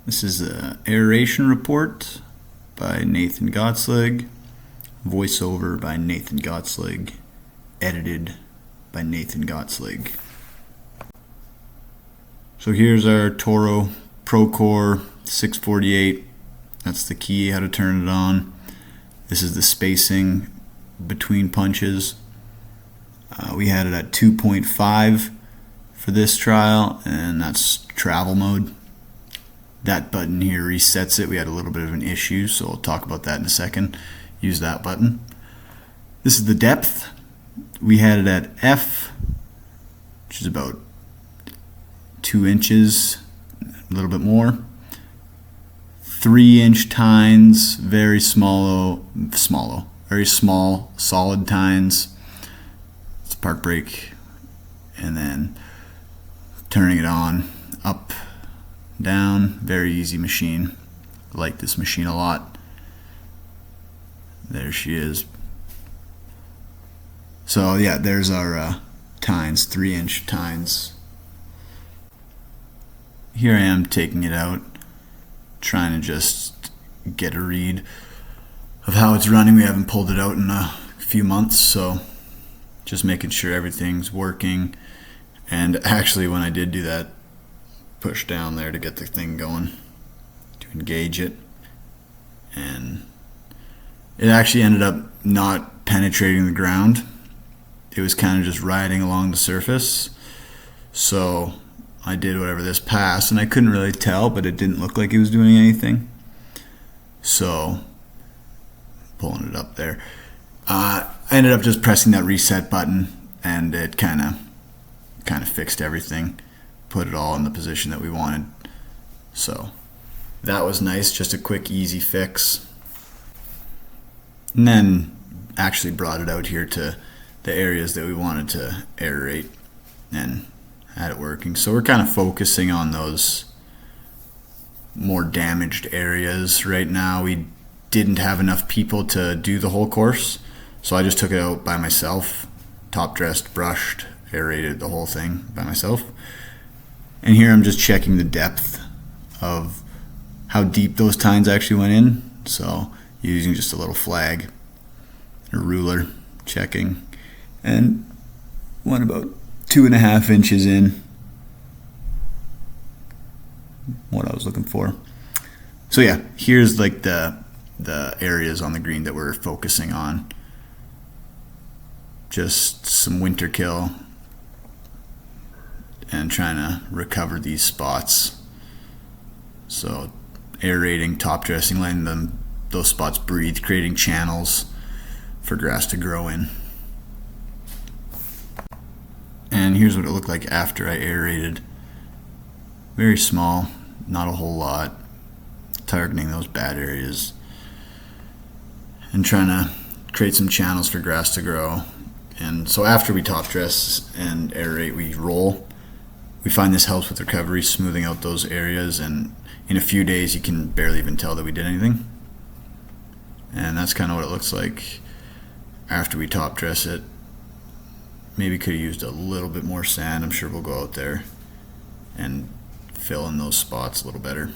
This is an aeration report by Nathan Gottslig, voiceover by Nathan Gottslig, edited by Nathan Gottslig. So here's our Toro Procore 648. That's the key, how to turn it on. This is the spacing between punches. We had it at 2.5 for this trial, and that's travel mode. That button here resets it. We had a little bit of an issue, so I'll talk about that in a second. Use that button. This is the depth. We had it at F, which is about 2 inches, a little bit more. 3-inch tines, very small, solid tines. It's park brake, and then turning it on, up, down, very easy machine. I like this machine a lot. There she is. So yeah, there's our tines, 3-inch tines. Here I am taking it out, trying to just get a read of how it's running. We haven't pulled it out in a few months, so just making sure everything's working. And actually, when I did do that, push down there to get the thing going, to engage it, and it actually ended up not penetrating the ground. It was kind of just riding along the surface. So I did whatever this passed, and I couldn't really tell, but it didn't look like it was doing anything. So pulling it up there, I ended up just pressing that reset button, and it kind of fixed everything, put it all in the position that we wanted. So that was nice, just a quick easy fix. And then actually brought it out here to the areas that we wanted to aerate and had it working. So we're kind of focusing on those more damaged areas right now. We didn't have enough people to do the whole course, so I just took it out by myself, top dressed, brushed, aerated the whole thing by myself. And here I'm just checking the depth of how deep those tines actually went in. So using just a little flag, a ruler, checking, and went about 2.5 inches in, what I was looking for. So yeah, here's like the areas on the green that we're focusing on. Just some winter kill and trying to recover these spots. So aerating, top dressing, letting those spots breathe, creating channels for grass to grow in. And here's what it looked like after I aerated. Very small, not a whole lot, targeting those bad areas and trying to create some channels for grass to grow. And so after we top dress and aerate, we roll. We find this helps with recovery, smoothing out those areas, and in a few days you can barely even tell that we did anything. And that's kind of what it looks like after we top dress it. Maybe could have used a little bit more sand. I'm sure we'll go out there and fill in those spots a little better.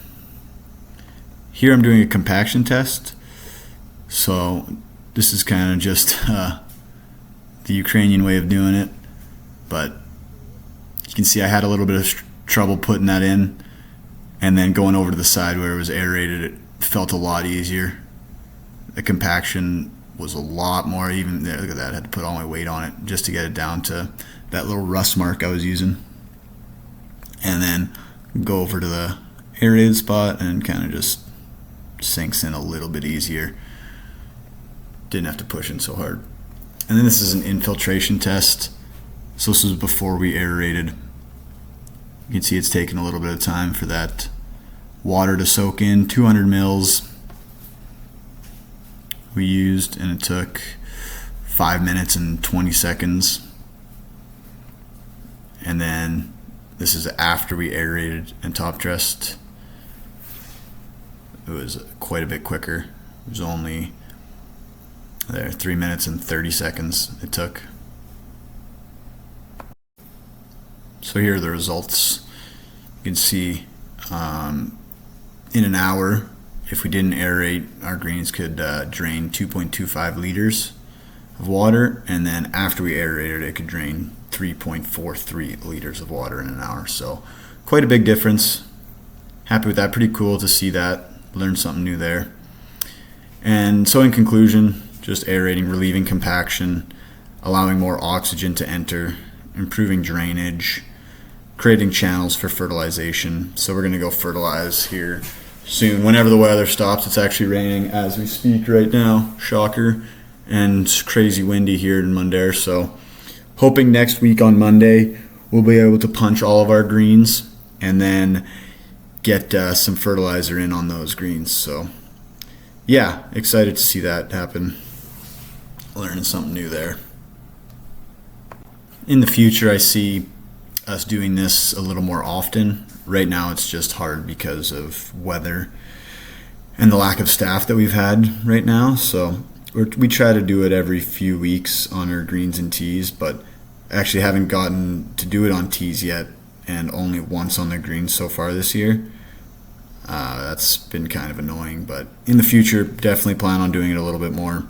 Here I'm doing a compaction test. So this is kind of just the Ukrainian way of doing it, but you can see I had a little bit of trouble putting that in, and then going over to the side where it was aerated, it felt a lot easier. The compaction was a lot more even there. Look at that, I had to put all my weight on it just to get it down to that little rust mark I was using, and then go over to the aerated spot and kind of just sinks in a little bit easier. Didn't have to push in so hard. And then this is an infiltration test. So this was before we aerated. You can see it's taken a little bit of time for that water to soak in. 200 mils we used, and it took 5 minutes and 20 seconds. And then this is after we aerated and top dressed. It was quite a bit quicker. It was only 3 minutes and 30 seconds it took. So here are the results. You can see in an hour, if we didn't aerate, our greens could drain 2.25 liters of water, and then after we aerated, it could drain 3.43 liters of water in an hour. So quite a big difference. Happy with that. Pretty cool to see that. Learned something new there. And so in conclusion, just aerating, relieving compaction, allowing more oxygen to enter, improving drainage, creating channels for fertilization. So we're going to go fertilize here soon, whenever the weather stops. It's actually raining as we speak right now, shocker, and it's crazy windy here in Mundare. So hoping next week on Monday we'll be able to punch all of our greens and then get some fertilizer in on those greens. So yeah, excited to see that happen. Learning something new there. In the future, I see us doing this a little more often. Right now it's just hard because of weather and the lack of staff that we've had right now. So we try to do it every few weeks on our greens and tees, but actually haven't gotten to do it on tees yet, and only once on the greens so far this year. That's been kind of annoying, but in the future definitely plan on doing it a little bit more,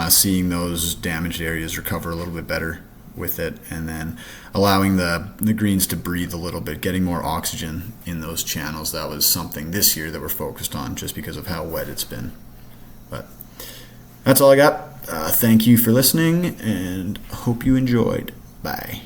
seeing those damaged areas recover a little bit better with it, and then allowing the greens to breathe a little bit, getting more oxygen in those channels. That was something this year that we're focused on just because of how wet it's been. But that's all I got. Thank you for listening, and hope you enjoyed. Bye.